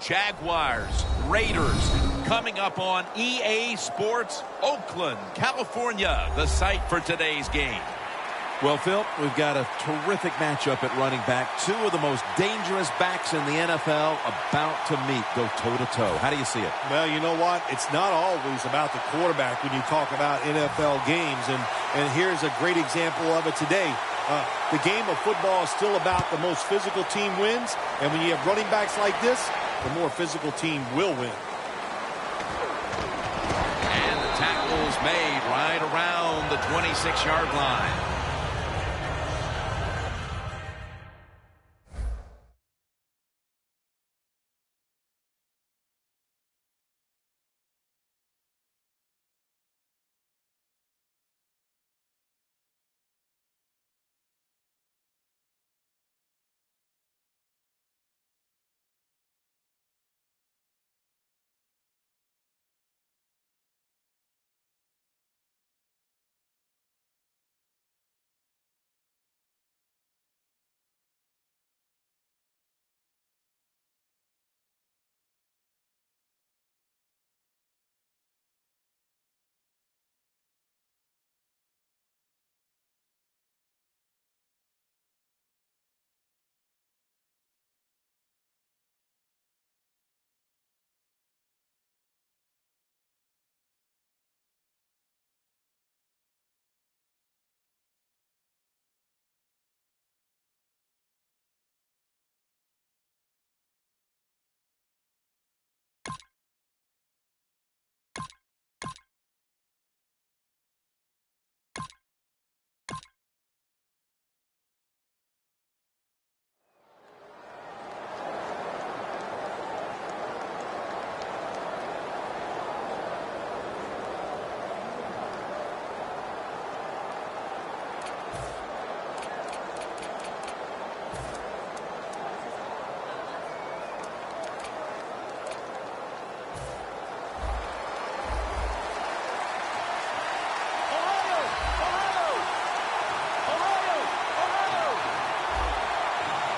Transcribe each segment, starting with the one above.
Jaguars, Raiders, coming up on EA Sports, Oakland, California, the site for today's game. Well, Phil, we've got a terrific matchup at running back. Two of the most dangerous backs in the NFL about to meet, go toe-to-toe. How do you see it? Well, you know what? It's not always about the quarterback when you talk about NFL games, and here's a great example of it today. The game of football is still about the most physical team wins, and when you have running backs like this, the more physical team will win. And the tackle's made right around the 26-yard line.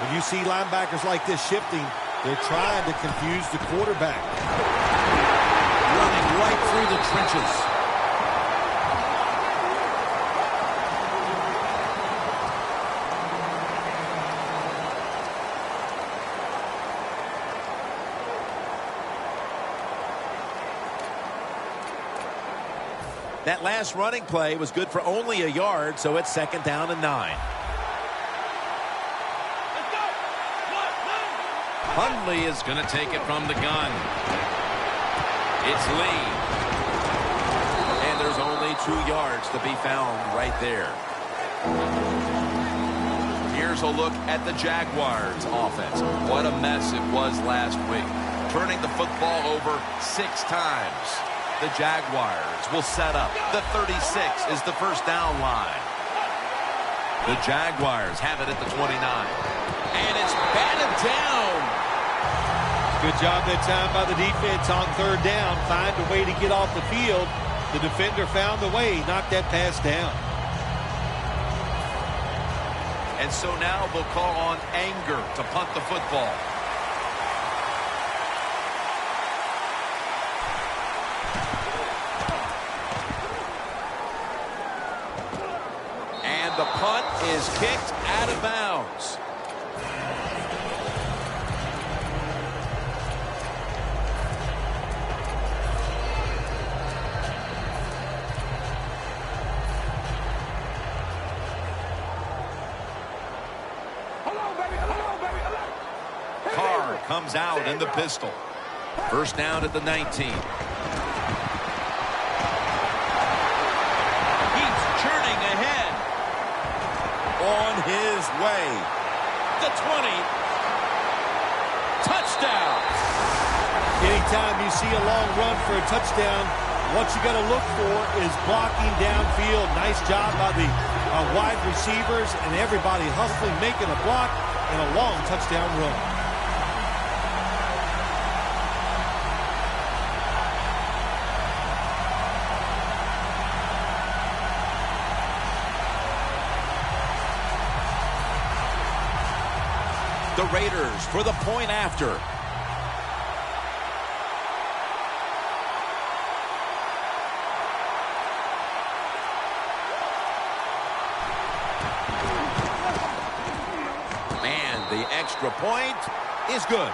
When you see linebackers like this shifting, they're trying to confuse the quarterback. Running right through the trenches. That last running play was good for only a yard, so it's 2nd down and 9. Hundley is going to take it from the gun. It's Lee. And there's only 2 yards to be found right there. Here's a look at the Jaguars offense. What a mess it was last week. Turning the football over 6 times. The Jaguars will set up. The 36 is the first down line. The Jaguars have it at the 29. And it's batted down. Good job that time by the defense on 3rd down. Find a way to get off the field. The defender found the way, knocked that pass down. And so now they'll call on Anger to punt the football. And the punt is kicked out of bounds. Comes out in the pistol. First down at the 19. He's churning ahead. On his way. The 20. Touchdown. Anytime you see a long run for a touchdown, what you got to look for is blocking downfield. Nice job by the wide receivers and everybody hustling, making a block, and a long touchdown run. The Raiders for the point after. The extra point is good.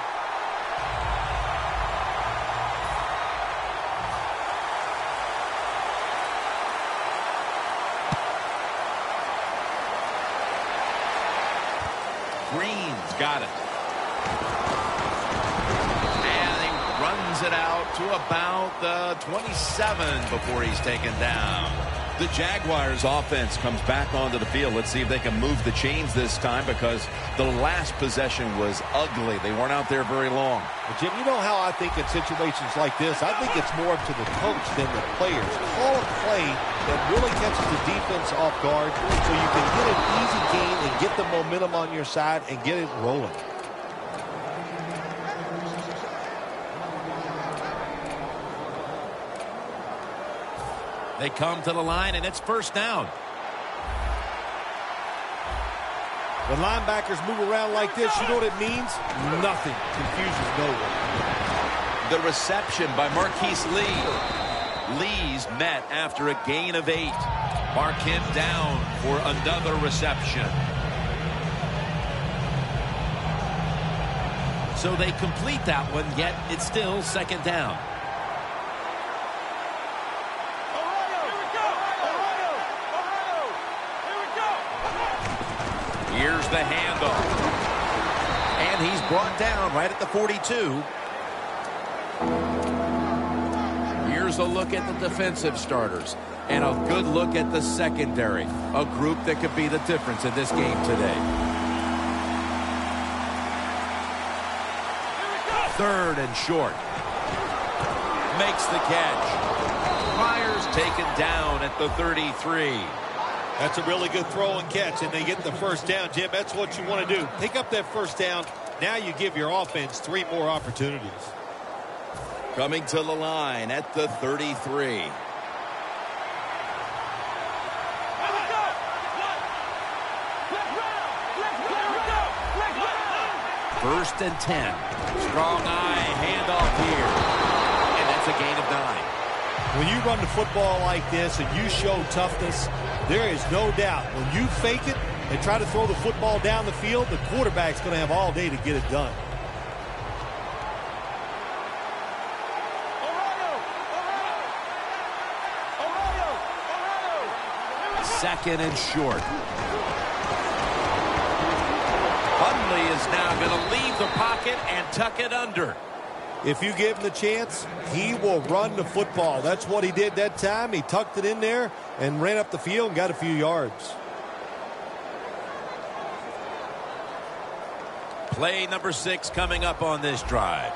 Green's got it. And he runs it out to about the 27 before he's taken down. The Jaguars offense comes back onto the field. Let's see if they can move the chains this time, because the last possession was ugly. They weren't out there very long. Well, Jim, you know how I think in situations like this, I think it's more up to the coach than the players. Call a play that really catches the defense off guard so you can get an easy gain and get the momentum on your side and get it rolling. They come to the line, and it's first down. When linebackers move around like this, you know what it means? Nothing. Confusion nowhere. The reception by Marquise Lee. Lee's met after a gain of 8. Mark him down for another reception. So they complete that one, yet it's still second down. Here's the handoff. And he's brought down right at the 42. Here's a look at the defensive starters and a good look at the secondary. A group that could be the difference in this game today. Third and short. Makes the catch. Myers taken down at the 33. That's a really good throw and catch, and they get the first down, Jim. That's what you want to do. Pick up that first down. Now you give your offense 3 more opportunities. Coming to the line at the 33. First and 10. Strong eye handoff here. And that's a gain of 9. When you run the football like this and you show toughness, there is no doubt when you fake it and try to throw the football down the field, the quarterback's going to have all day to get it done. Second and short. Hundley is now going to leave the pocket and tuck it under. If you give him the chance, he will run the football. That's what he did that time. He tucked it in there and ran up the field and got a few yards. Play number 6 coming up on this drive.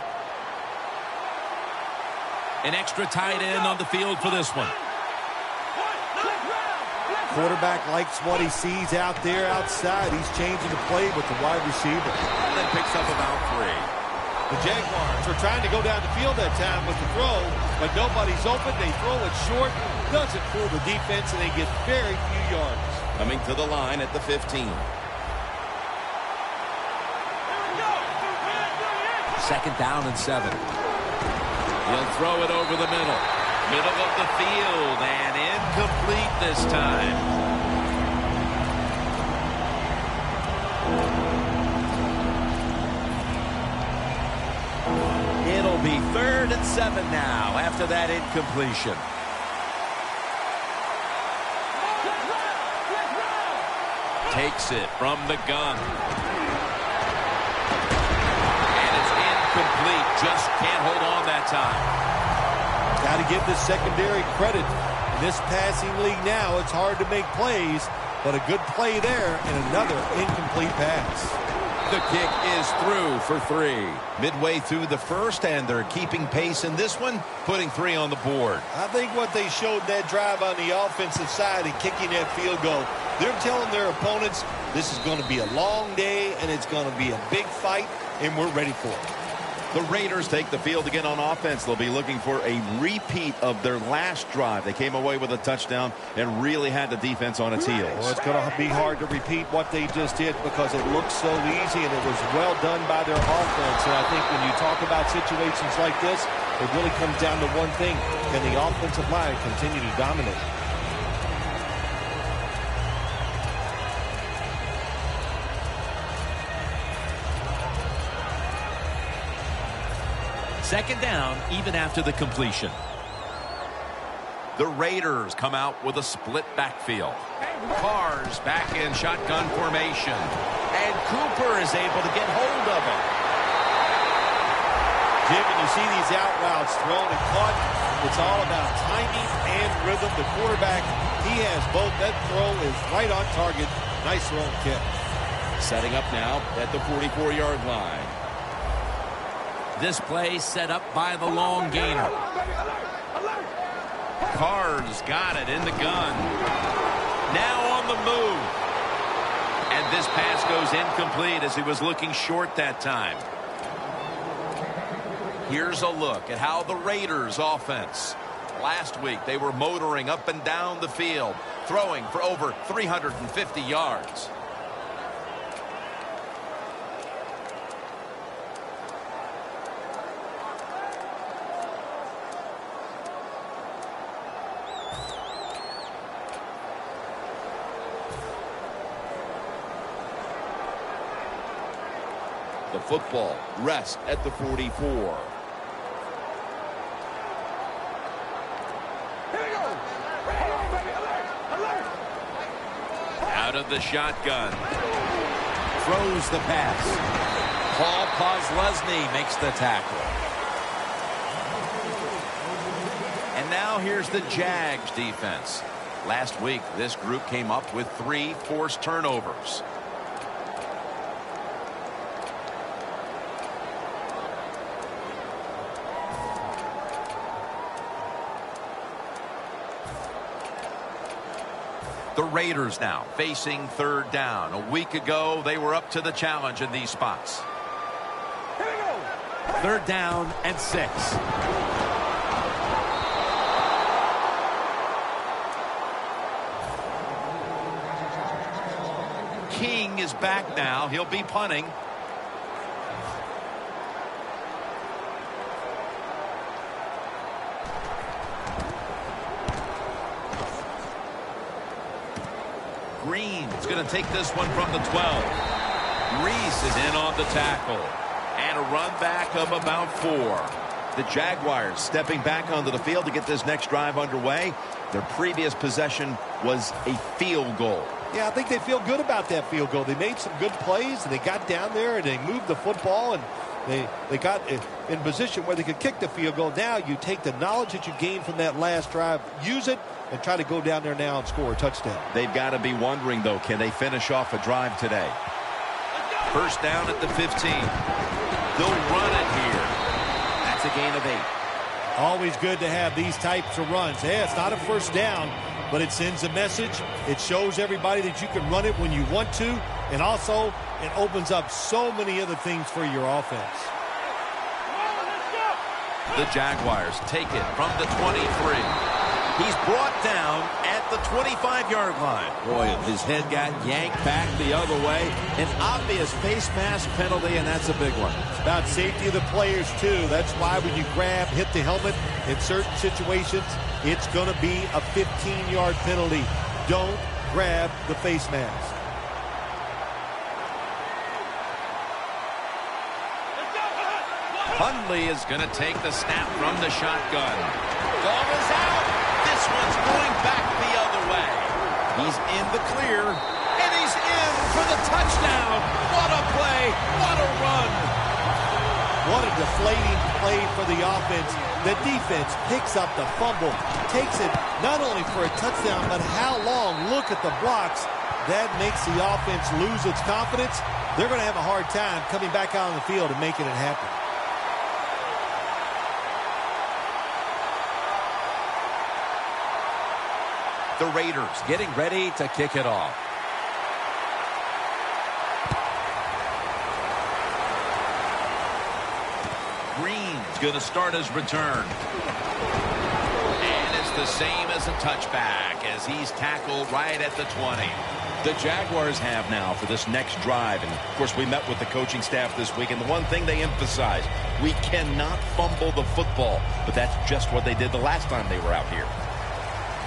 An extra tight end on the field for this one. Quarterback likes what he sees out there outside. He's changing the play with the wide receiver. And then picks up about 3. The Jaguars were trying to go down the field that time with the throw, but nobody's open. They throw it short. Doesn't fool the defense, and they get very few yards. Coming to the line at the 15. Second down and 7. He'll throw it over the middle. Middle of the field, and incomplete this time. It'll be 3rd and 7 now after that incompletion. Takes it from the gun. And it's incomplete. Just can't hold on that time. Got to give the secondary credit. In this passing league now, it's hard to make plays, but a good play there and another incomplete pass. The kick is through for 3. Midway through the first, and they're keeping pace in this one, putting 3 on the board. I think what they showed that drive on the offensive side and kicking that field goal, they're telling their opponents this is going to be a long day and it's going to be a big fight, and we're ready for it. The Raiders take the field again on offense. They'll be looking for a repeat of their last drive. They came away with a touchdown and really had the defense on its heels. Well, it's going to be hard to repeat what they just did because it looks so easy and it was well done by their offense. And I think when you talk about situations like this, it really comes down to one thing. Can the offensive line continue to dominate? Second down even after the completion. The Raiders come out with a split backfield. Carr's back in shotgun formation. And Cooper is able to get hold of him. Jim, when you see these out routes thrown and caught, it's all about timing and rhythm. The quarterback, he has both. That throw is right on target. Nice throw and kick. Setting up now at the 44-yard line. This play set up by the long gainer. Carr's got it in the gun. Now on the move. And this pass goes incomplete as he was looking short that time. Here's a look at how the Raiders offense. Last week they were motoring up and down the field, throwing for over 350 yards. The football rests at the 44. Out of the shotgun. Throws the pass. Paul Posluszny makes the tackle. And now here's the Jags defense. Last week, this group came up with 3 forced turnovers. The Raiders now facing third down. A week ago, they were up to the challenge in these spots. Third down and 6. King is back now. He'll be punting. Green's going to take this one from the 12. Reese is in on the tackle. And a run back of about 4. The Jaguars stepping back onto the field to get this next drive underway. Their previous possession was a field goal. Yeah, I think they feel good about that field goal. They made some good plays, and they got down there, and they moved the football, and they got in position where they could kick the field goal. Now you take the knowledge that you gained from that last drive, use it, and try to go down there now and score a touchdown. They've got to be wondering, though, can they finish off a drive today? First down at the 15. They'll run it here. That's a gain of 8. Always good to have these types of runs. Yeah, it's not a first down, but it sends a message. It shows everybody that you can run it when you want to, and also it opens up so many other things for your offense. The Jaguars take it from the 23. He's brought down at the 25-yard line. Boy, his head got yanked back the other way. An obvious face mask penalty, and that's a big one. It's about safety of the players, too. That's why when you grab, hit the helmet in certain situations, it's going to be a 15-yard penalty. Don't grab the face mask. Hundley is going to take the snap from the shotgun. Ball is out. This one's going back the other way. He's in the clear, and he's in for the touchdown. What a play. What a run. What a deflating play for the offense. The defense picks up the fumble, takes it not only for a touchdown, but how long? Look at the blocks. That makes the offense lose its confidence. They're going to have a hard time coming back out on the field and making it happen. The Raiders getting ready to kick it off. Green's going to start his return. And it's the same as a touchback as he's tackled right at the 20. The Jaguars have now for this next drive. And, of course, we met with the coaching staff this week. And the one thing they emphasize, we cannot fumble the football. But that's just what they did the last time they were out here.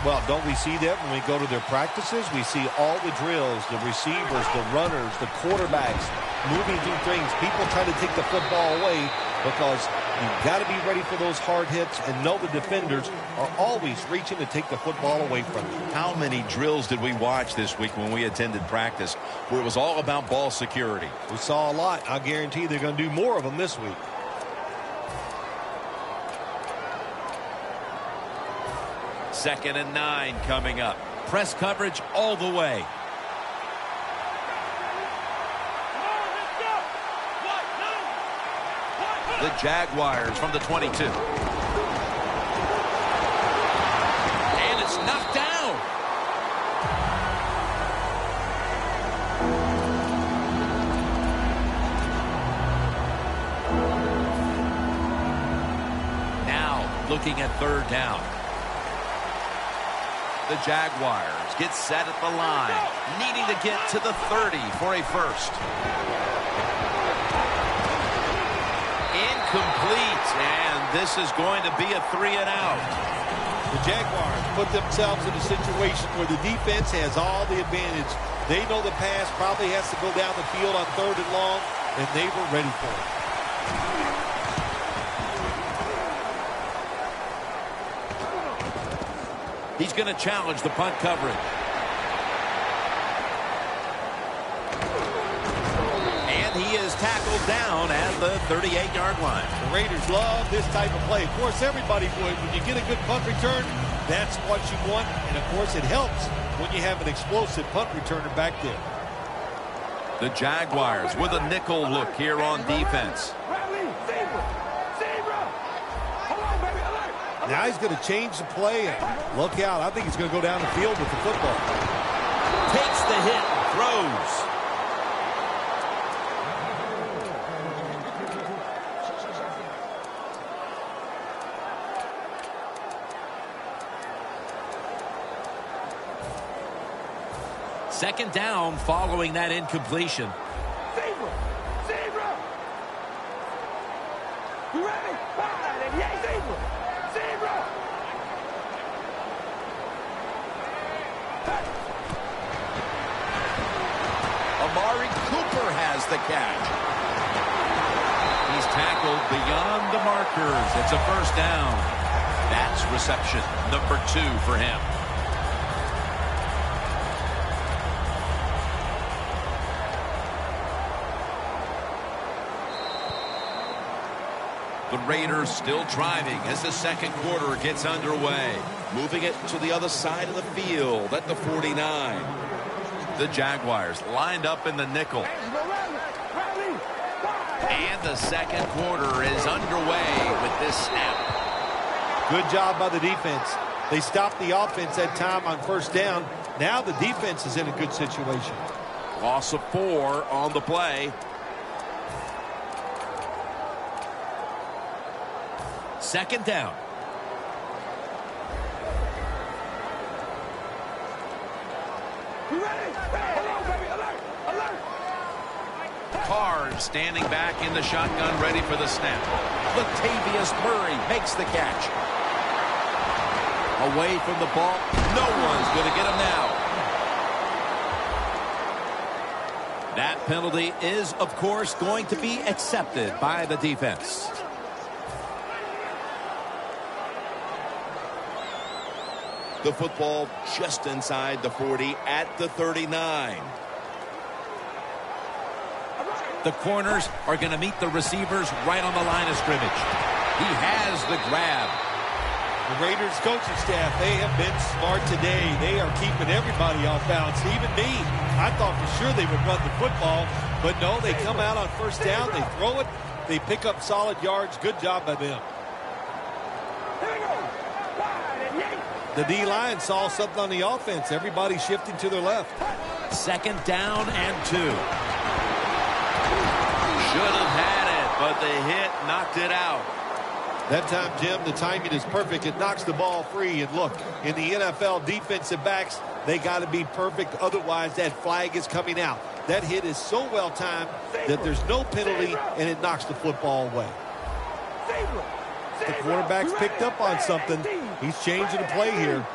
Well, don't we see that when we go to their practices? We see all the drills, the receivers, the runners, the quarterbacks moving through things. People try to take the football away, because you've got to be ready for those hard hits and know the defenders are always reaching to take the football away from you. How many drills did we watch this week when we attended practice where it was all about ball security? We saw a lot. I guarantee they're going to do more of them this week. Second and 9 coming up. Press coverage all the way. The Jaguars from the 22. And it's knocked down. Now looking at third down. The Jaguars get set at the line, needing to get to the 30 for a first. Incomplete, and this is going to be a 3-and-out. The Jaguars put themselves in a situation where the defense has all the advantage. They know the pass probably has to go down the field on third and long, and they were ready for it. He's going to challenge the punt coverage. And he is tackled down at the 38-yard line. The Raiders love this type of play. Of course, everybody would. When you get a good punt return, that's what you want. And, of course, it helps when you have an explosive punt returner back there. The Jaguars with a nickel look here on defense. Now he's going to change the play. And look out. I think he's going to go down the field with the football. Takes the hit, throws. Second down following that incompletion. The catch. He's tackled beyond the markers. It's a first down. That's reception number 2 for him. The Raiders still driving as the second quarter gets underway. Moving it to the other side of the field at the 49. The Jaguars lined up in the nickel. And the second quarter is underway with this snap. Good job by the defense. They stopped the offense that time on first down. Now the defense is in a good situation. Loss of 4 on the play. Second down. Card standing back in the shotgun, ready for the snap. Latavius Murray makes the catch. Away from the ball. No one's going to get him now. That penalty is, of course, going to be accepted by the defense. The football just inside the 40 at the 39. The corners are going to meet the receivers right on the line of scrimmage. He has the grab. The Raiders coaching staff, they have been smart today. They are keeping everybody off balance, even me. I thought for sure they would run the football, but no, they come out on first down, they throw it, they pick up solid yards. Good job by them. The D-line saw something on the offense. Everybody shifting to their left. Second down and 2. Should have had it, but the hit knocked it out. That time, Jim, the timing is perfect. It knocks the ball free. And look, in the NFL, defensive backs, they got to be perfect. Otherwise, that flag is coming out. That hit is so well timed that there's no penalty, and it knocks the football away. The quarterback's picked up on something. He's changing the play here.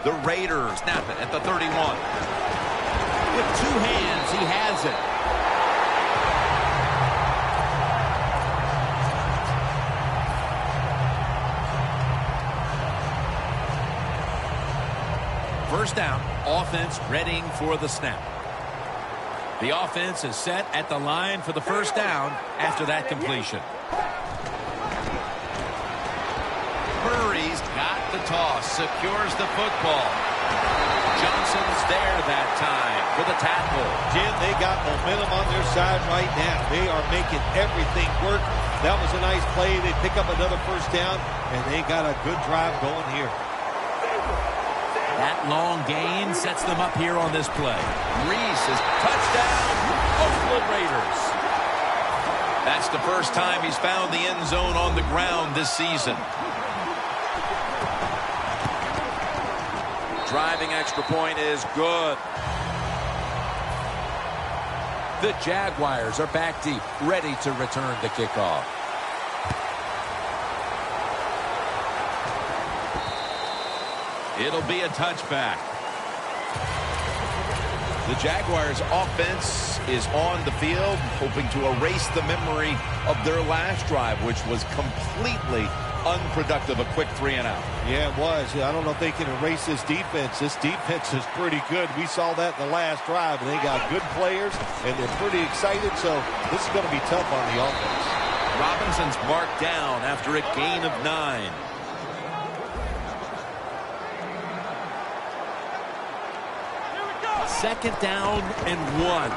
The Raiders snap it at the 31. With 2 hands, he has it. first down. Offense readying for the snap. The offense is set at the line for the first down after that completion. Murray's got the toss, secures the football. Johnson's there that time for the tackle. Jim, they got momentum on their side right now. They are making everything work. That was a nice play. They pick up another first down, and they got a good drive going here. That long gain sets them up here on this play. Reese is touchdown, Oakland Raiders. That's the first time he's found the end zone on the ground this season. Driving extra point is good. The Jaguars are back deep, ready to return the kickoff. It'll be a touchback. The Jaguars offense is on the field, hoping to erase the memory of their last drive, which was completely unproductive, a quick 3-and-out. Yeah, it was. I don't know if they can erase this defense. This defense is pretty good. We saw that in the last drive, and they got good players, and they're pretty excited, so this is going to be tough on the offense. Robinson's marked down after a gain of 9. Second down and 1.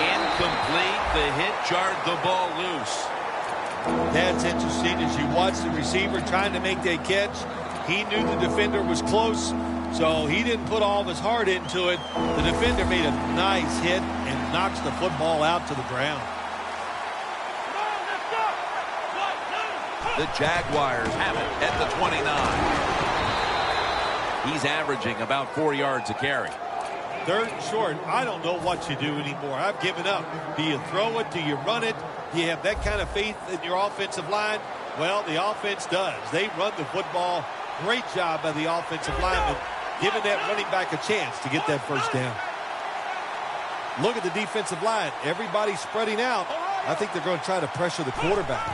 Incomplete. The hit jarred the ball loose. That's interesting. As you watch the receiver trying to make that catch, he knew the defender was close, so he didn't put all of his heart into it. The defender made a nice hit and knocks the football out to the ground. The Jaguars have it at the 29. He's averaging about 4 yards a carry. Third and short, I don't know what you do anymore. I've given up. Do you throw it? Do you run it? Do you have that kind of faith in your offensive line? Well, the offense does. They run the football. Great job by the offensive lineman, giving that running back a chance to get that first down. Look at the defensive line. Everybody's spreading out. I think they're going to try to pressure the quarterback.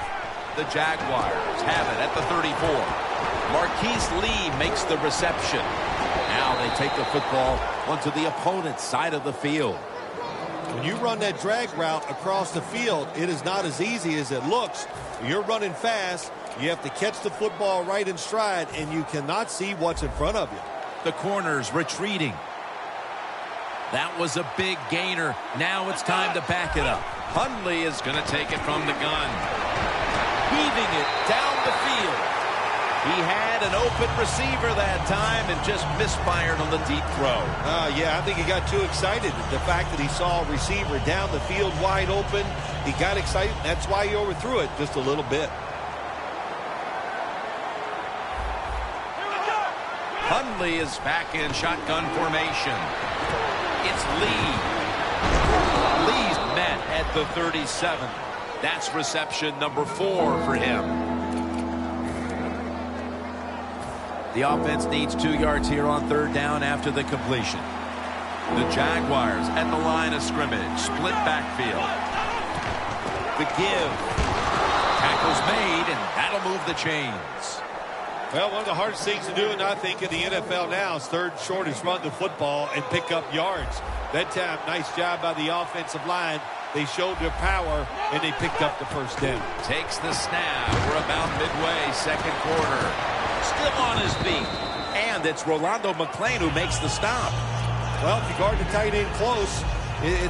The Jaguars have it at the 34. Marquise Lee makes the reception. Now they take the football onto the opponent's side of the field. When you run that drag route across the field, it is not as easy as it looks. You're running fast. You have to catch the football right in stride, and you cannot see what's in front of you. The corner's retreating. That was a big gainer. Now it's time to back it up. Hundley is going to take it from the gun. Heaving it down the field. He had an open receiver that time and just misfired on the deep throw. Yeah, I think he got too excited. The fact that he saw a receiver down the field wide open, he got excited. That's why he overthrew it just a little bit. Hundley is back in shotgun formation. It's Lee. Lee's met at the 37. That's reception number 4 for him. The offense needs 2 yards here on third down after the completion. The Jaguars at the line of scrimmage. Split backfield. The give. Tackle's made, and that'll move the chains. Well, one of the hardest things to do, and I think in the NFL now, is third and short is run the football and pick up yards. That time, nice job by the offensive line. They showed their power, and they picked up the first down. Takes the snap. We're about midway, second quarter. Still on his feet. And it's Rolando McClain who makes the stop. Well, if you guard the tight end close,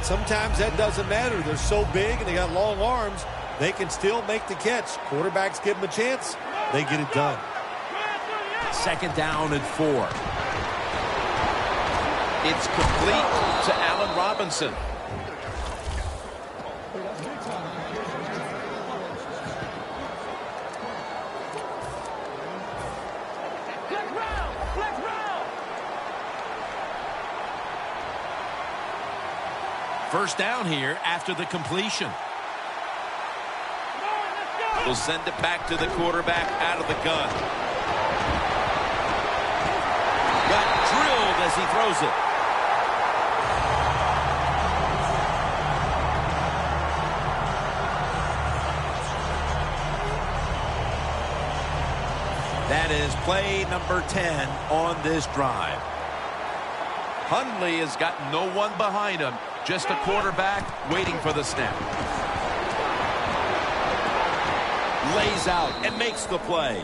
sometimes that doesn't matter. They're so big and they got long arms, they can still make the catch. Quarterbacks give them a chance. They get it done. Second down and 4. It's complete to Allen Robinson. First down here after the completion. We'll send it back to the quarterback out of the gun. Got drilled as he throws it. That is play number 10 on this drive. Hundley has got no one behind him. Just a quarterback waiting for the snap. Lays out and makes the play.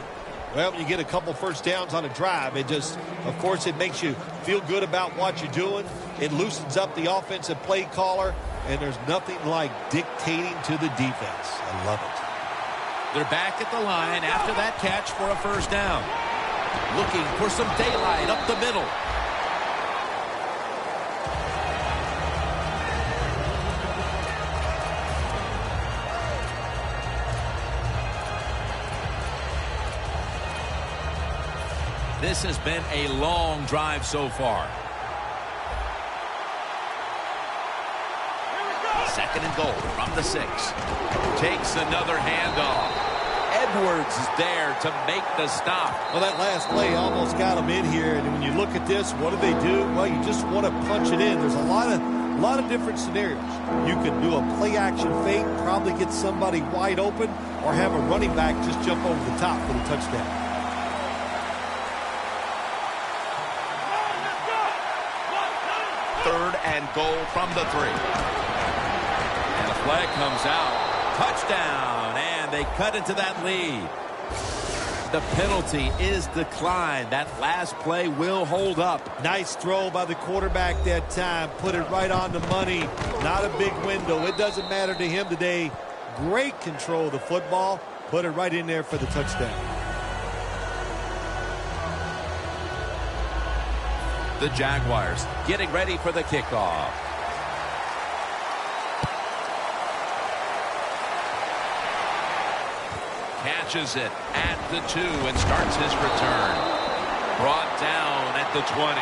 Well, when you get a couple first downs on a drive, it just, of course, it makes you feel good about what you're doing. It loosens up the offensive play caller, and there's nothing like dictating to the defense. I love it. They're back at the line after that catch for a first down. Looking for some daylight up the middle. This has been a long drive so far. Second and goal from the 6. Takes another handoff. Edwards is there to make the stop. Well, that last play almost got him in here. And when you look at this, what do? Well, you just want to punch it in. There's a lot of different scenarios. You can do a play-action fake, probably get somebody wide open, or have a running back just jump over the top for the touchdown. Third and goal from the 3. And a flag comes out. Touchdown, and they cut into that lead. The penalty is declined. That last play will hold up. Nice throw by the quarterback that time. Put it right on the money. Not a big window. It doesn't matter to him today. Great control of the football. Put it right in there for the touchdown. The Jaguars getting ready for the kickoff. Catches it at the 2 and starts his return. Brought down at the 20.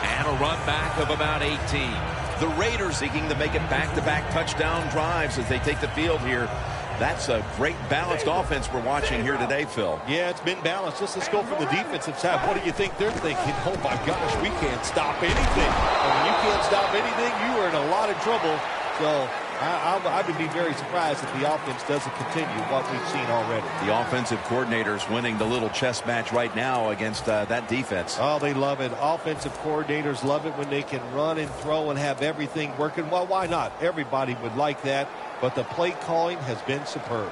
And a run back of about 18. The Raiders seeking to make it back-to-back touchdown drives as they take the field here. That's a great balanced offense we're watching here today, Phil. Yeah, it's been balanced. Let's go from the defensive side. What do you think they're thinking? Oh, my gosh, we can't stop anything. And when you can't stop anything, you are in a lot of trouble. So I would be very surprised if the offense doesn't continue what we've seen already. The offensive coordinator's winning the little chess match right now against that defense. Oh, they love it. Offensive coordinators love it when they can run and throw and have everything working. Well, why not? Everybody would like that. But the play calling has been superb.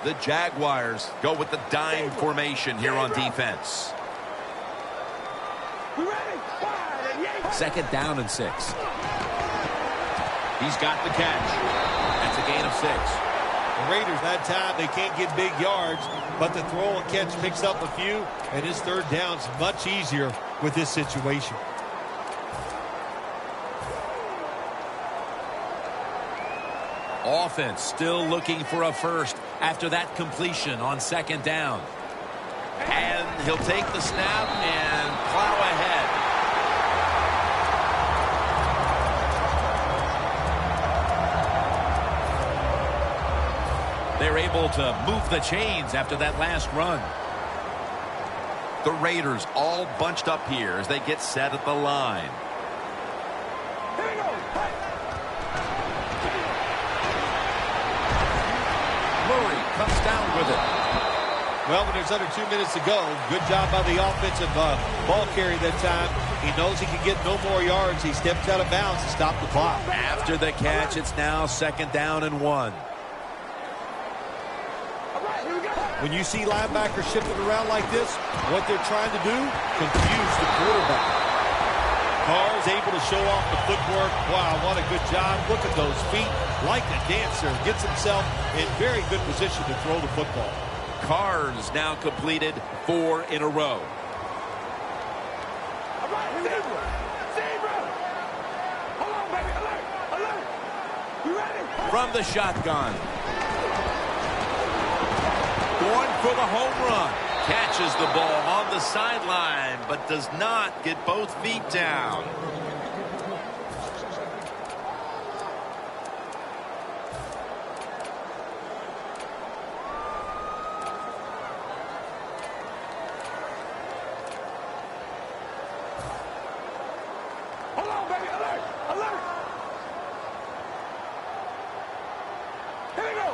The Jaguars go with the dime formation here on defense. Second down and 6. He's got the catch. That's a gain of 6. The Raiders, that time, they can't get big yards, but the throw and catch picks up a few, and his third down's much easier with this situation. Offense still looking for a first after that completion on second down. And he'll take the snap and plow ahead. They're able to move the chains after that last run. The Raiders all bunched up here as they get set at the line. Murray comes down with it. Well, when there's under 2 minutes to go, good job by the offensive ball carrier that time. He knows he can get no more yards. He steps out of bounds to stop the clock. After the catch, it's now second down and 1. When you see linebackers shifting around like this, what they're trying to do, confuse the quarterback. Carr's able to show off the footwork. Wow, what a good job. Look at those feet. Like a dancer. Gets himself in very good position to throw the football. Carr's now completed 4 in a row. From the shotgun. Going for the home run. Catches the ball on the sideline, but does not get both feet down. Hold on, baby. Alert! Alert! Here we go.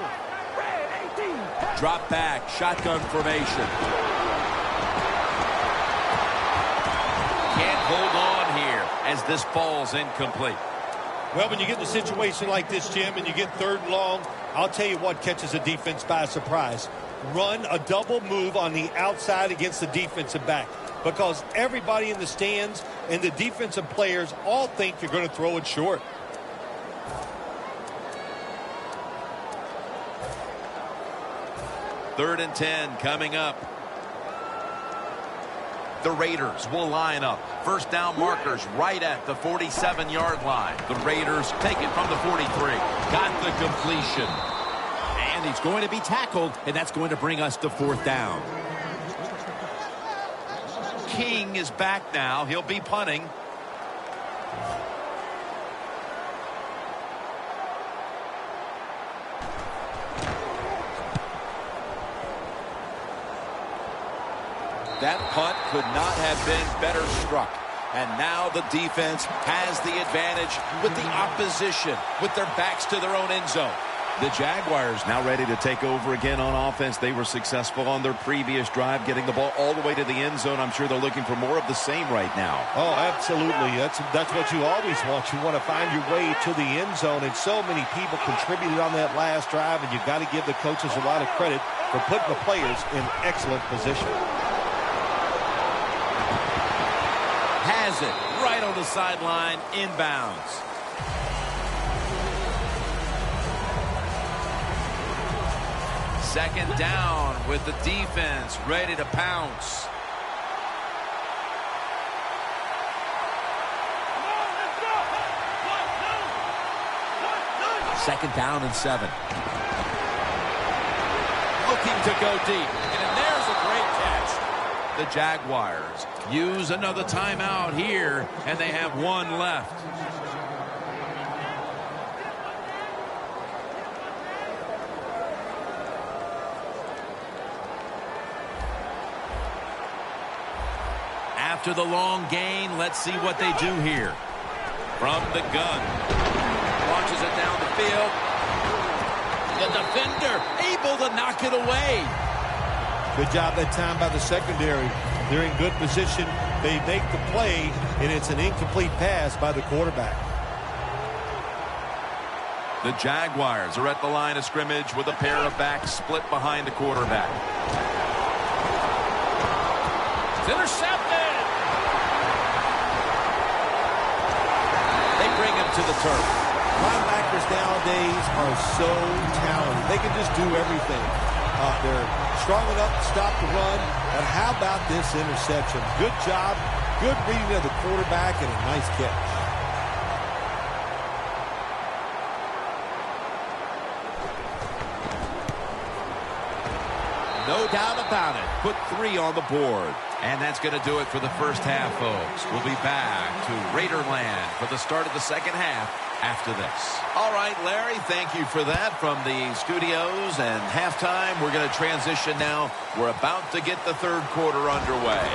Red 18. Drop back, shotgun formation. as this falls incomplete. Well, when you get in a situation like this, Jim, and you get 3rd and long, I'll tell you what catches a defense by surprise. Run a double move on the outside against the defensive back, because everybody in the stands and the defensive players all think you're going to throw it short. Third and 10 coming up. The Raiders will line up. First down markers right at the 47-yard line. The Raiders take it from the 43. Got the completion. And he's going to be tackled, and that's going to bring us to 4th down. King is back now. He'll be punting. That punt could not have been better struck. And now the defense has the advantage with the opposition, with their backs to their own end zone. The Jaguars now ready to take over again on offense. They were successful on their previous drive, getting the ball all the way to the end zone. I'm sure they're looking for more of the same right now. Oh, absolutely. That's what you always want. You want to find your way to the end zone, and so many people contributed on that last drive, and you've got to give the coaches a lot of credit for putting the players in excellent position. Has it right on the sideline, inbounds. Second down with the defense ready to pounce. Second down and 7. Looking to go deep. And there's a great catch. The Jaguars use another timeout here, and they have 1 left. After the long gain, let's see what they do here. From the gun. Launches it down the field. The defender able to knock it away. Good job that time by the secondary. They're in good position. They make the play, and it's an incomplete pass by the quarterback. The Jaguars are at the line of scrimmage with a pair of backs split behind the quarterback. It's intercepted. They bring him to the turf. Linebackers nowadays are so talented. They can just do everything. They're strong enough to stop the run. But how about this interception? Good job, good reading of the quarterback, and a nice catch. No doubt about it. Put 3 on the board. And that's going to do it for the first half, folks. We'll be back to Raiderland for the start of the second half after this. All right, Larry, thank you for that from the studios. And halftime, we're going to transition now. We're about to get the third quarter underway.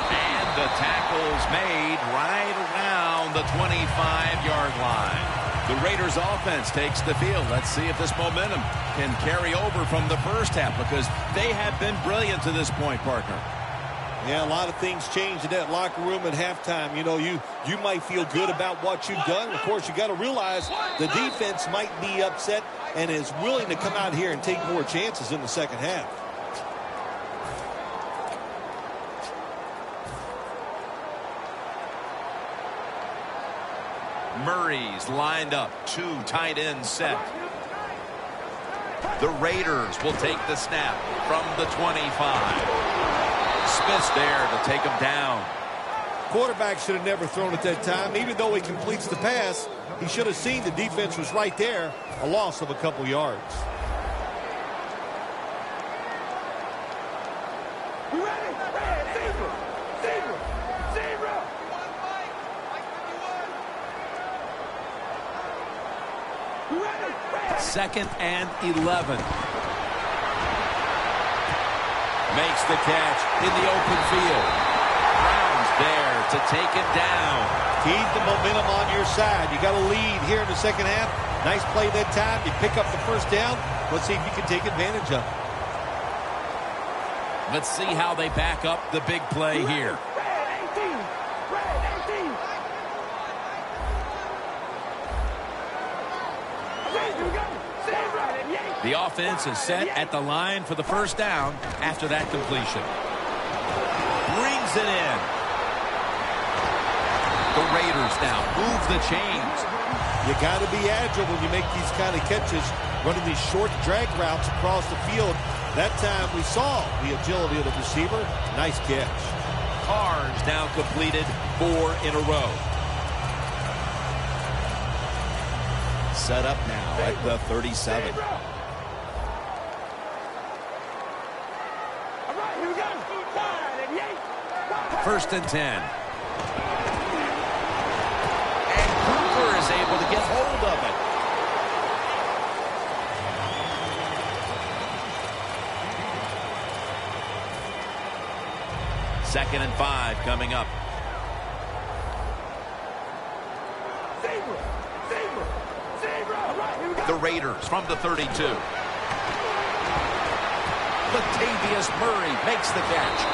And the tackle's made right around the 25-yard line. The Raiders offense takes the field. Let's see if this momentum can carry over from the first half, because they have been brilliant to this point, partner. Yeah, a lot of things changed in that locker room at halftime. You know, you might feel good about what you've done. Of course, you got to realize the defense might be upset and is willing to come out here and take more chances in the second half. Murray's lined up, 2 tight ends set. The Raiders will take the snap from the 25. Smith's there to take him down. Quarterback should have never thrown at that time. Even though he completes the pass, he should have seen the defense was right there. A loss of a couple yards. Second and 11. Makes the catch in the open field. Brown's there to take it down. Keep the momentum on your side. You got a lead here in the second half. Nice play that time. You pick up the first down. Let's see if you can take advantage of it. Let's see how they back up the big play here. The offense is set at the line for the first down after that completion. Brings it in. The Raiders now move the chains. You got to be agile when you make these kind of catches, running these short drag routes across the field. That time we saw the agility of the receiver. Nice catch. Carr's now completed 4 in a row. Set up now at the 37. First and 10. And Cooper is able to get hold of it. Second and 5 coming up. The Raiders from the 32. Latavius Murray makes the catch.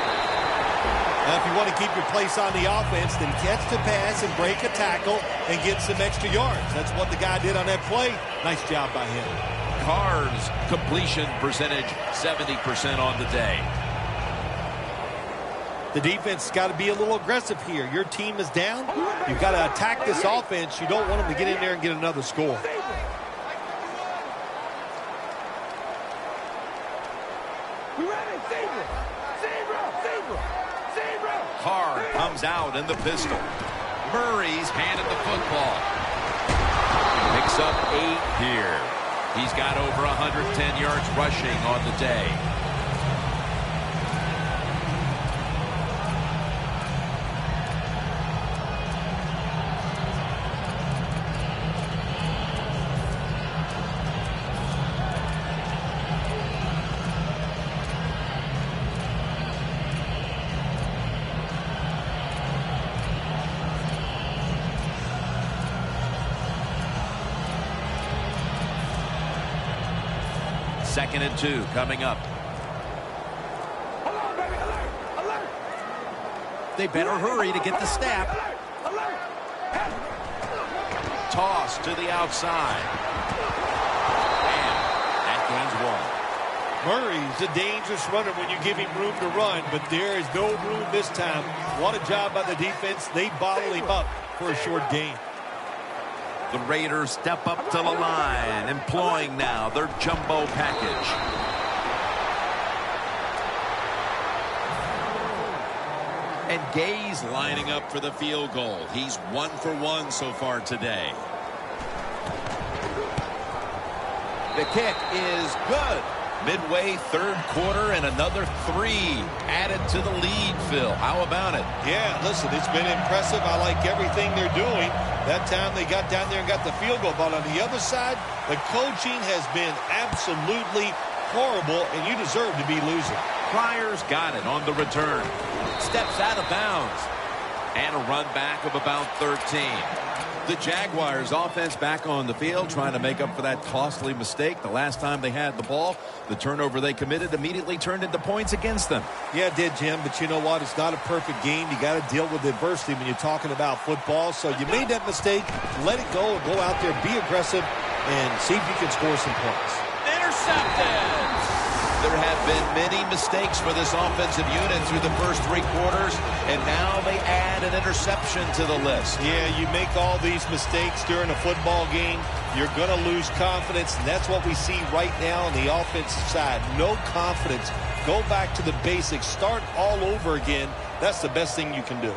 Now, if you want to keep your place on the offense, then catch the pass and break a tackle and get some extra yards. That's what the guy did on that play. Nice job by him. Carr's completion percentage 70% on the day. The defense has got to be a little aggressive here. Your team is down. You've got to attack this offense. You don't want them to get in there and get another score. Carr comes out in the pistol. Murray's handed the football. Picks up 8 here. He's got over 110 yards rushing on the day. Second and 2 coming up. Alert, baby, alert, alert. They better hurry to get the snap. Alert, alert. Toss to the outside. And that gains 1. Murray's a dangerous runner when you give him room to run, but there is no room this time. What a job by the defense. They bottle him up for a short gain. The Raiders step up to the line, employing now their jumbo package. And Gay's lining up for the field goal. He's 1 for 1 so far today. The kick is good. Midway third quarter and another 3 added to the lead, Phil. How about it? Yeah, listen, it's been impressive. I like everything they're doing. That time they got down there and got the field goal. But on the other side, the coaching has been absolutely horrible, and you deserve to be losing. Pryor's got it on the return. Steps out of bounds. And a run back of about 13. The Jaguars offense back on the field trying to make up for that costly mistake. The last time they had the ball, the turnover they committed immediately turned into points against them. Yeah, it did, Jim, but you know what? It's not a perfect game. You got to deal with adversity when you're talking about football. So you made that mistake, let it go, and go out there, be aggressive, and see if you can score some points. Intercepted! There have been many mistakes for this offensive unit through the first 3 quarters, and now they add an interception to the list. Yeah, you make all these mistakes during a football game, you're going to lose confidence, and that's what we see right now on the offensive side. No confidence. Go back to the basics. Start all over again. That's the best thing you can do.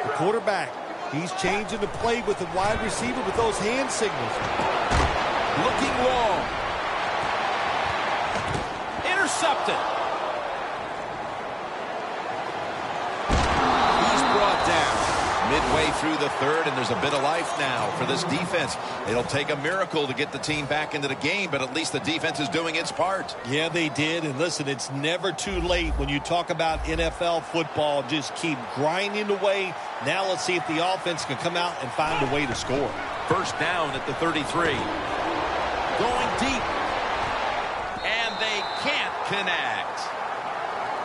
The quarterback. He's changing the play with the wide receiver with those hand signals. Looking long. Intercepted. He's brought down. Midway through the third, and there's a bit of life now for this defense. It'll take a miracle to get the team back into the game, but at least the defense is doing its part. Yeah, they did. And listen, it's never too late when you talk about NFL football. Just keep grinding away. Now let's see if the offense can come out and find a way to score. First down at the 33. Going deep. And they can't connect.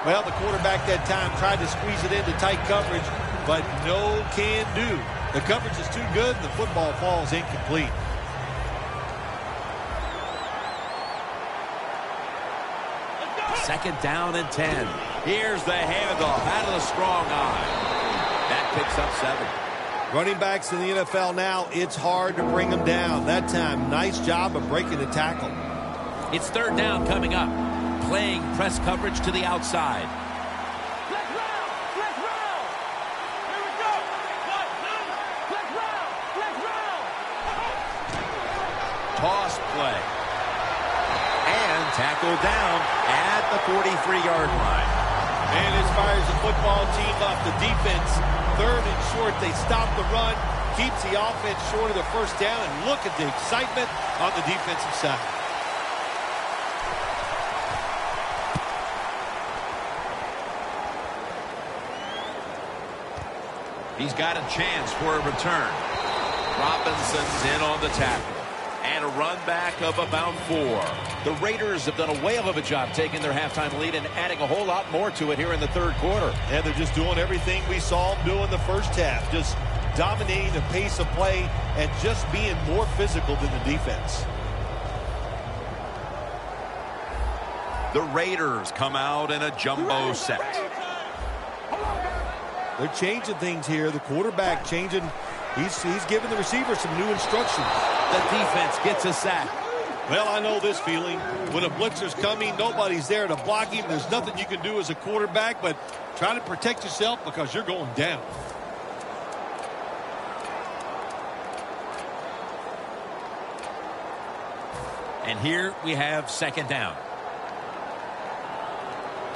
Well, the quarterback that time tried to squeeze it into tight coverage, but no can do. The coverage is too good, and the football falls incomplete. Second down and 10. Here's the handoff out of the strong eye. That picks up 7. Running backs in the NFL now, it's hard to bring them down. That time, nice job of breaking the tackle. It's third down coming up. Playing press coverage to the outside. Flex round. Flex round. Here we go. Flex round. Flex round. Toss play. And tackled down at the 43-yard line. And as far as the football team off the defense, third and short, they stop the run, keeps the offense short of the first down, and look at the excitement on the defensive side. He's got a chance for a return. Robinson's in on the tackle. And a run back of about 4. The Raiders have done a whale of a job taking their halftime lead and adding a whole lot more to it here in the third quarter. Yeah, they're just doing everything we saw them do in the first half. Just dominating the pace of play and just being more physical than the defense. The Raiders come out in a jumbo set. They're changing things here. The quarterback changing. He's giving the receiver some new instructions. The defense gets a sack. Well, I know this feeling. When a blitzer's coming, nobody's there to block him. There's nothing you can do as a quarterback, but try to protect yourself because you're going down. And here we have second down.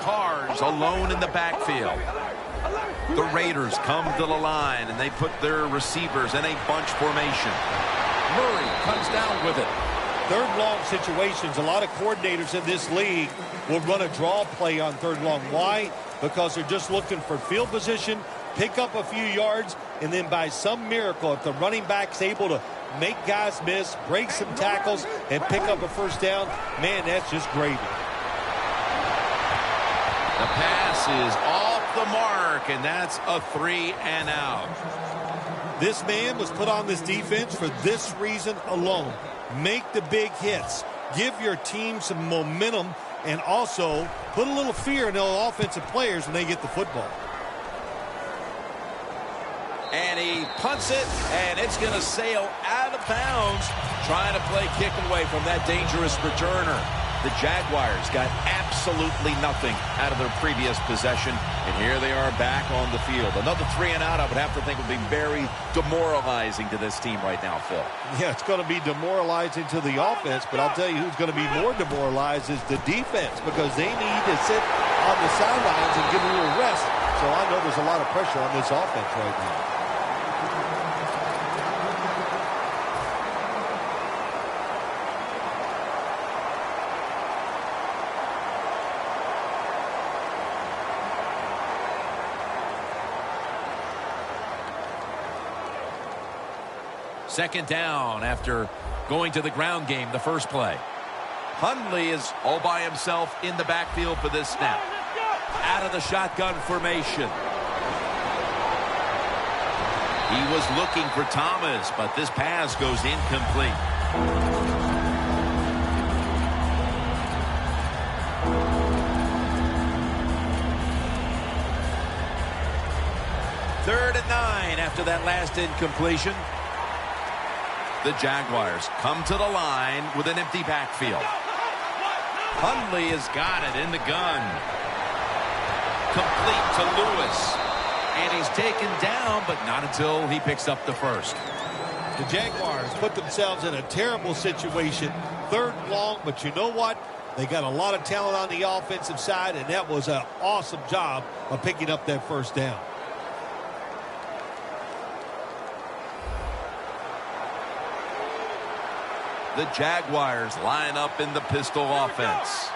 Carr's alone in the backfield. The Raiders come to the line, and they put their receivers in a bunch formation. Murray comes down with it. Third long situations, a lot of coordinators in this league will run a draw play on third long. Why? Because they're just looking for field position, pick up a few yards, and then by some miracle, if the running back's able to make guys miss, break some tackles, and pick up a first down, man, that's just gravy. The pass is off the mark, and that's a 3 and out. This man was put on this defense for this reason alone. Make the big hits. Give your team some momentum, and also put a little fear in the offensive players when they get the football. And he punts it, and it's going to sail out of bounds, trying to play kick away from that dangerous returner. The Jaguars got absolutely nothing out of their previous possession, and here they are back on the field. Another 3 and out, I would have to think, would be very demoralizing to this team right now, Phil. Yeah, it's going to be demoralizing to the offense, but I'll tell you who's going to be more demoralized is the defense, because they need to sit on the sidelines and get a little rest. So I know there's a lot of pressure on this offense right now. Second down after going to the ground game the first play. Hundley is all by himself in the backfield for this snap. Out of the shotgun formation. He was looking for Thomas, but this pass goes incomplete. Third and 9 after that last incompletion. The Jaguars come to the line with an empty backfield. Hundley has got it in the gun. Complete to Lewis. And he's taken down, but not until he picks up the first. The Jaguars put themselves in a terrible situation. Third and long, but you know what? They got a lot of talent on the offensive side, and that was an awesome job of picking up that first down. The Jaguars line up in the pistol offense.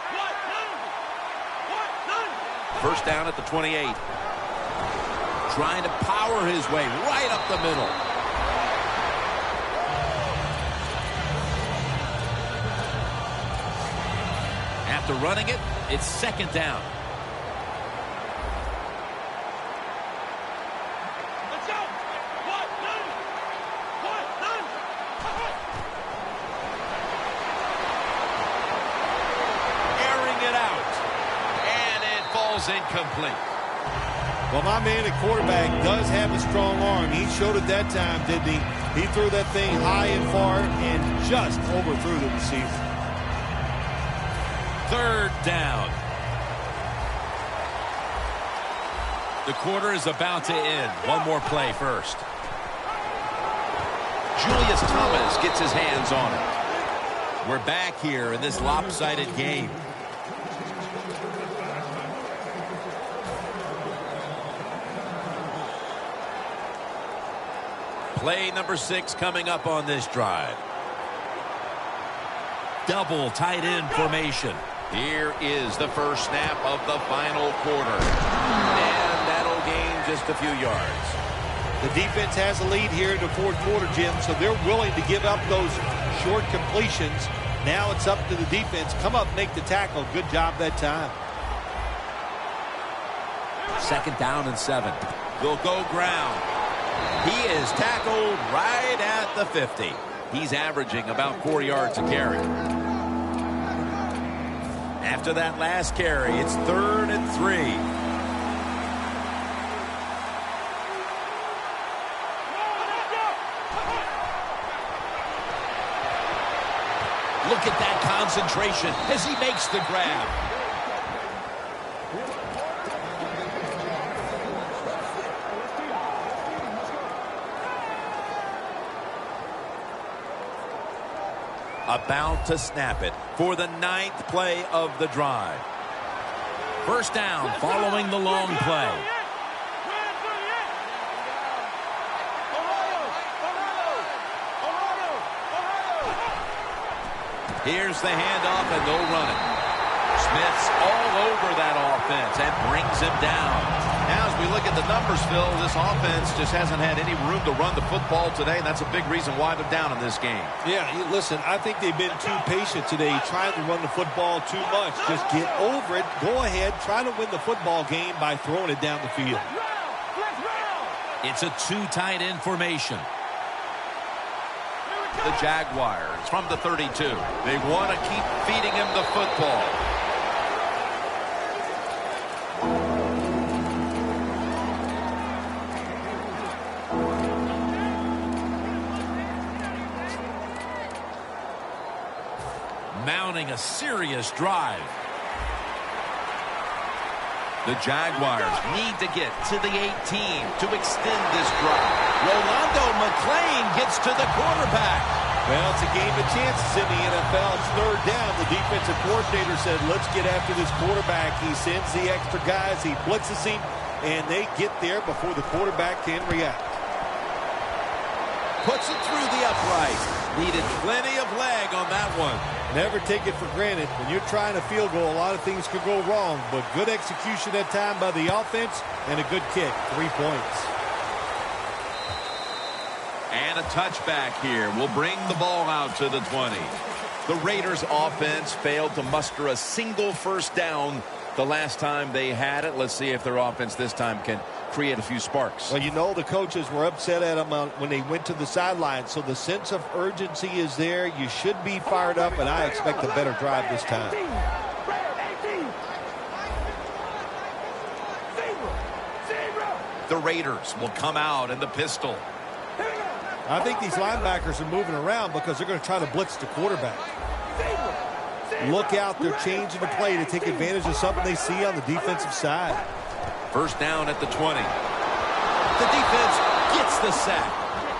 First down at the 28. Trying to power his way right up the middle. After running it, it's second down. ball's incomplete. Well, my man at quarterback does have a strong arm. He showed it that time, didn't he? He threw that thing high and far and just overthrew the receiver. Third down. The quarter is about to end. One more play first. Julius Thomas gets his hands on it. We're back here in this lopsided game. Play number 6 coming up on this drive. Double tight end formation. Here is the first snap of the final quarter. And that'll gain just a few yards. The defense has a lead here in the fourth quarter, Jim, so they're willing to give up those short completions. Now it's up to the defense. Come up, make the tackle. Good job that time. 2nd down and 7. They'll go ground. He is tackled right at the 50. He's averaging about 4 yards a carry. After that last carry, it's 3rd and 3. Look at that concentration as he makes the grab. About to snap it for the 9th play of the drive. First down following the long play. Here's the handoff, and they'll run it. Smith's all over that offense and brings him down. Now, as we look at the numbers, Phil, this offense just hasn't had any room to run the football today, and that's a big reason why they're down in this game. Yeah, listen, I think they've been too patient today, trying to run the football too much. Just get over it. Go ahead, try to win the football game by throwing it down the field. It's a 2 tight end formation. The Jaguars from the 32. They want to keep feeding him the football. Mounting a serious drive. The Jaguars need to get to the 18 to extend this drive. Rolando McClain gets to the quarterback. Well, it's a game of chances in the NFL. It's 3rd down. The defensive coordinator said, let's get after this quarterback. He sends the extra guys. He blitzes him, and they get there before the quarterback can react. Puts it through the upright. Needed plenty of leg on that one. Never take it for granted. When you're trying a field goal, a lot of things could go wrong, but good execution that time by the offense and a good kick. 3 points. And a touchback here will bring the ball out to the 20. The Raiders offense failed to muster a single first down the last time they had it. Let's see if their offense this time can create a few sparks. Well, you know the coaches were upset at them when they went to the sideline, so the sense of urgency is there. You should be fired up, and I expect a better drive this time. The Raiders will come out in the pistol. I think these linebackers are moving around because they're going to try to blitz the quarterback. Look out, they're changing the play to take advantage of something they see on the defensive side. First down at the 20. The defense gets the sack.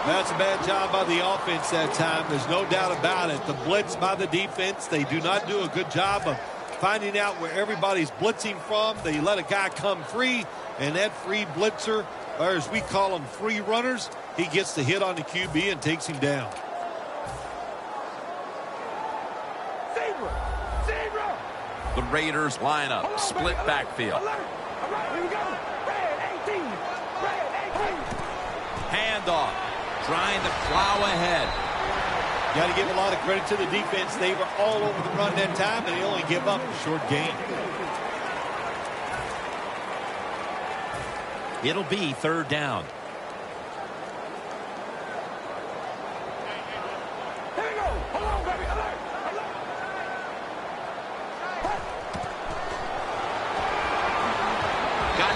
That's a bad job by the offense that time. There's no doubt about it. The blitz by the defense, they do not do a good job of finding out where everybody's blitzing from. They let a guy come free, and that free blitzer, or as we call them, free runners, he gets the hit on the QB and takes him down. The Raiders line up, split backfield. Handoff, trying to plow ahead. Got to give a lot of credit to the defense. They were all over the run that time, and they only give up a short gain. It'll be 3rd down.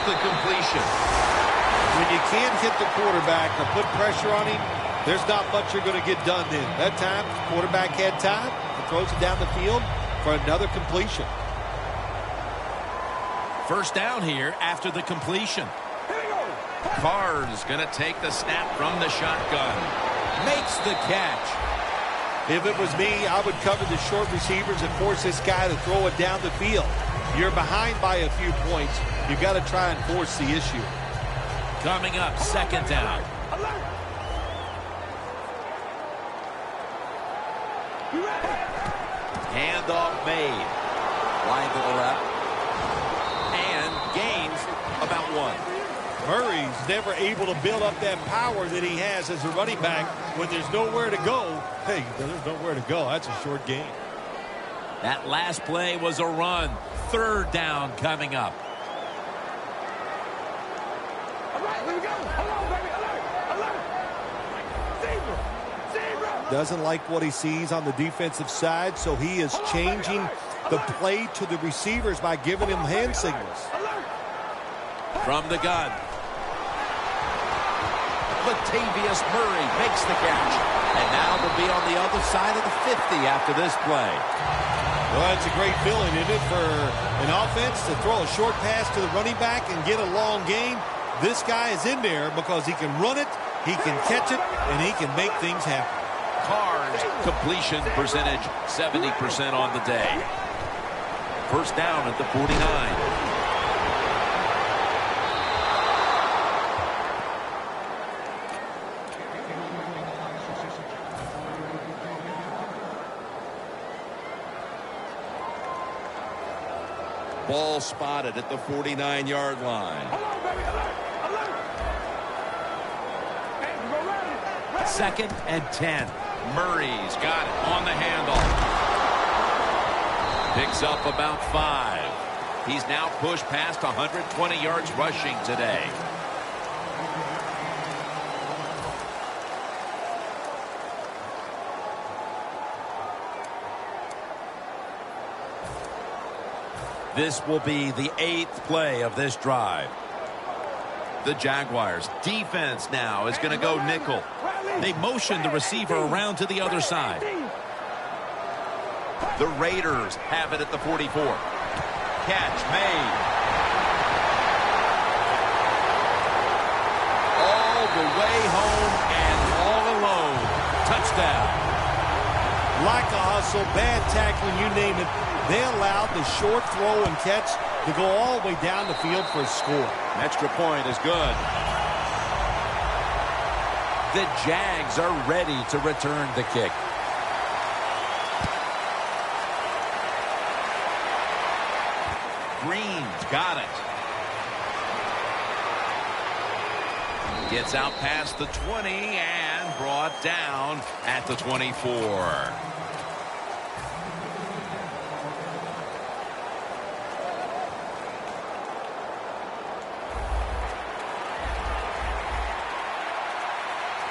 the completion. When you can't hit the quarterback or put pressure on him, there's not much you're going to get done then. That time, the quarterback had time. He throws it down the field for another completion. First down here after the completion. Carr's going to take the snap from the shotgun. Makes the catch. If it was me, I would cover the short receivers and force this guy to throw it down the field. You're behind by a few points. You've got to try and force the issue. Coming up, second down. Handoff made. Line to the left. And gains about 1. Murray's never able to build up that power that he has as a running back when there's nowhere to go. Hey, there's nowhere to go. That's a short game. That last play was a run. Third down coming up. All right, here we go. Hello, baby. Alert. Alert. Zebra. Doesn't like what he sees on the defensive side, so he is changing the play to the receivers by giving him hand signals. From the gun. Latavius Murray makes the catch. And now they'll be on the other side of the 50 after this play. Well, it's a great feeling, isn't it, for an offense to throw a short pass to the running back and get a long gain. This guy is in there because he can run it, he can catch it, and he can make things happen. Carr's completion percentage 70% on the day. First down at the 49. Ball spotted at the 49-yard line. Second and 10. Murray's got it on the handoff. Picks up about 5. He's now pushed past 120 yards rushing today. This will be the 8th play of this drive. The Jaguars defense now is going to go nickel. They motion the receiver around to the other side. The Raiders have it at the 44. Catch made. All the way home and all alone. Touchdown. Like a hustle, bad tackling, you name it. They allowed the short throw and catch to go all the way down the field for a score. Extra point is good. The Jags are ready to return the kick. Green's got it. Gets out past the 20 and brought down at the 24.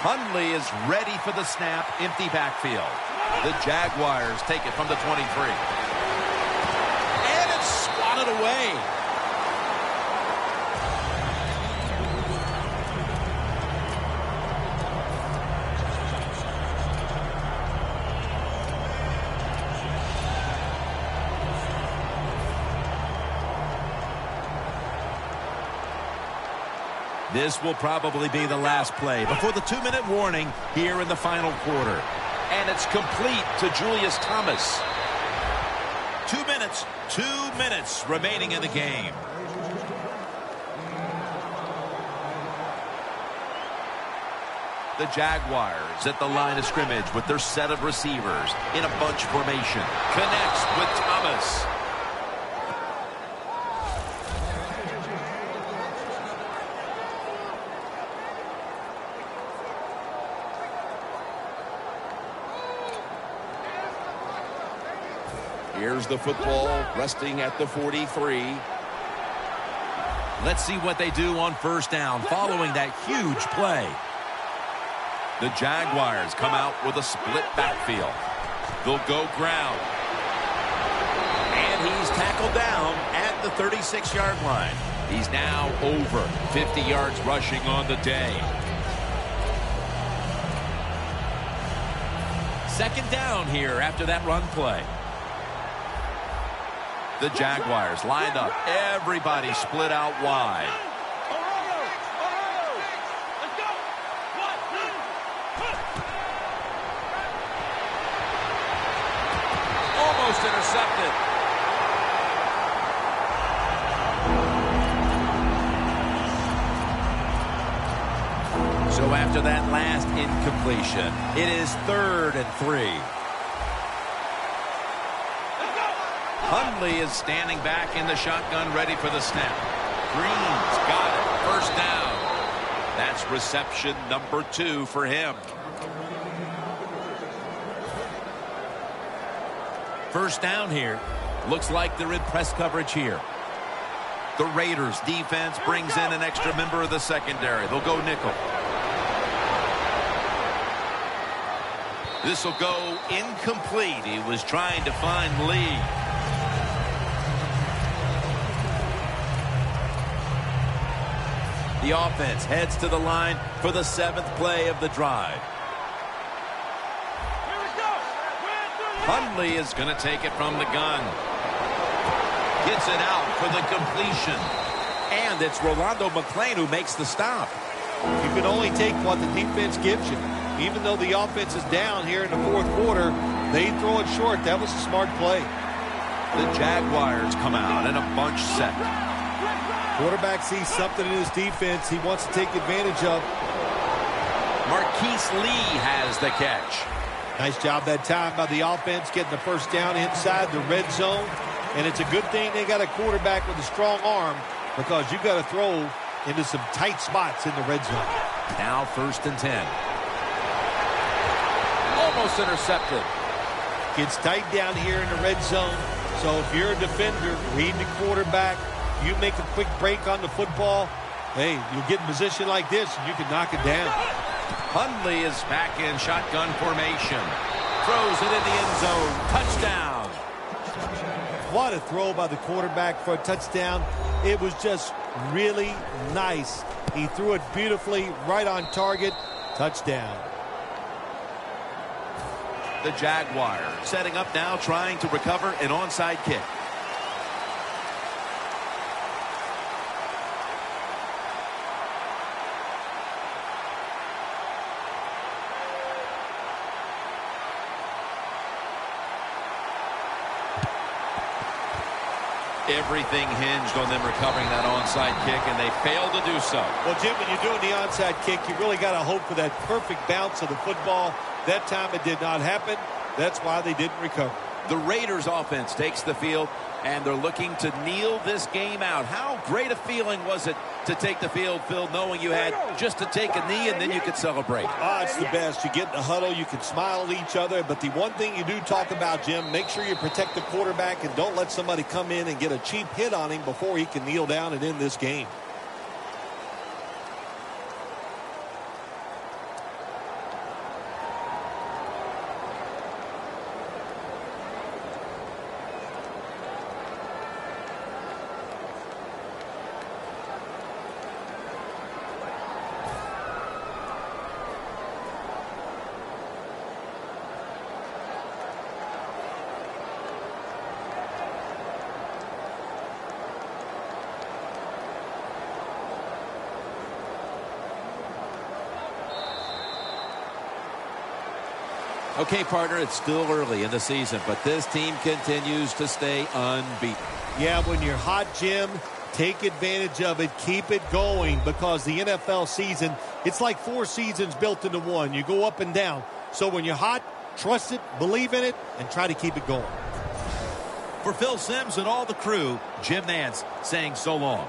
Hundley is ready for the snap. Empty backfield. The Jaguars take it from the 23. And it's swatted away. This will probably be the last play before the 2-minute warning here in the final quarter. And it's complete to Julius Thomas. 2 minutes remaining in the game. The Jaguars at the line of scrimmage with their set of receivers in a bunch formation. Connects with Thomas. Here's the football resting at the 43. Let's see what they do on first down following that huge play. The Jaguars come out with a split backfield. They'll go ground. And he's tackled down at the 36-yard line. He's now over 50 yards rushing on the day. Second down here after that run play. The Jaguars lined up. Everybody split out wide. Almost intercepted. So after that last incompletion, it is 3rd and 3. Hundley is standing back in the shotgun, ready for the snap. Green's got it. First down. That's reception number 2 for him. First down here. Looks like they're in press coverage here. The Raiders defense brings in an extra member of the secondary. They'll go nickel. This will go incomplete. He was trying to find Lee. The offense heads to the line for the 7th play of the drive. Hundley is going to take it from the gun. Gets it out for the completion. And it's Rolando McClain who makes the stop. You can only take what the defense gives you. Even though the offense is down here in the 4th quarter, they throw it short. That was a smart play. The Jaguars come out in a bunch set. Quarterback sees something in his defense he wants to take advantage of. Marquise Lee has the catch. Nice job that time by the offense getting the first down inside the red zone. And it's a good thing they got a quarterback with a strong arm, because you got to throw into some tight spots in the red zone. Now 1st and 10. Almost intercepted. Gets tight down here in the red zone. So if you're a defender, read the quarterback, you make a quick break on the football, hey, you'll get in position like this and you can knock it down. Hundley is back in shotgun formation. Throws it in the end zone. Touchdown. What a throw by the quarterback for a touchdown. It was just really nice. He threw it beautifully, right on target. Touchdown. The Jaguars setting up now, trying to recover an onside kick. Everything hinged on them recovering that onside kick, and they failed to do so. Well, Jim, when you're doing the onside kick, you really got to hope for that perfect bounce of the football. That time it did not happen. That's why they didn't recover. The Raiders offense takes the field, and they're looking to kneel this game out. How great a feeling was it to take the field, Phil, knowing you had just to take a knee and then you could celebrate? It's the best. You get in the huddle, you can smile at each other, but the one thing you do talk about, Jim, make sure you protect the quarterback and don't let somebody come in and get a cheap hit on him before he can kneel down and end this game. Okay, partner, it's still early in the season, but this team continues to stay unbeaten. Yeah, when you're hot, Jim, take advantage of it. Keep it going, because the NFL season, it's like 4 seasons built into one. You go up and down. So when you're hot, trust it, believe in it, and try to keep it going. For Phil Simms and all the crew, Jim Nantz saying so long.